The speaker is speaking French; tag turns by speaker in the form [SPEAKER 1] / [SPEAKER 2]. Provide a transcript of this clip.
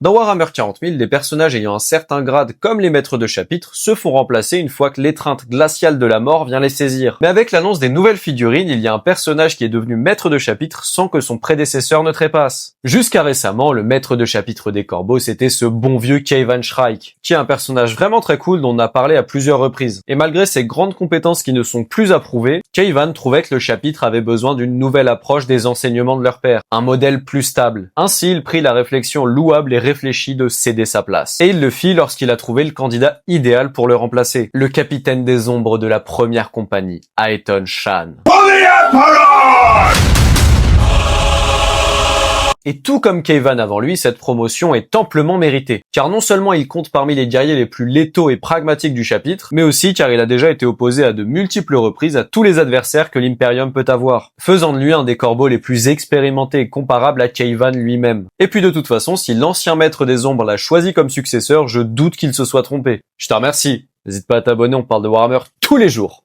[SPEAKER 1] Dans Warhammer 40 000, les personnages ayant un certain grade comme les maîtres de chapitre se font remplacer une fois que l'étreinte glaciale de la mort vient les saisir. Mais avec l'annonce des nouvelles figurines, il y a un personnage qui est devenu maître de chapitre sans que son prédécesseur ne trépasse. Jusqu'à récemment, le maître de chapitre des corbeaux, c'était ce bon vieux Kayvan Shrike, qui est un personnage vraiment très cool dont on a parlé à plusieurs reprises. Et malgré ses grandes compétences qui ne sont plus approuvées, Kayvan trouvait que le chapitre avait besoin d'une nouvelle approche des enseignements de leur père, un modèle plus stable. Ainsi, il prit la réflexion louable et réfléchi de céder sa place. Et il le fit lorsqu'il a trouvé le candidat idéal pour le remplacer, le capitaine des ombres de la première compagnie, Aeton Shan. Et tout comme Kayvan avant lui, cette promotion est amplement méritée, car non seulement il compte parmi les guerriers les plus létaux et pragmatiques du chapitre, mais aussi car il a déjà été opposé à de multiples reprises à tous les adversaires que l'Imperium peut avoir, faisant de lui un des corbeaux les plus expérimentés et comparables à Kayvan lui-même. Et puis de toute façon, si l'ancien maître des ombres l'a choisi comme successeur, je doute qu'il se soit trompé. Je te remercie. N'hésite pas à t'abonner, on parle de Warhammer tous les jours.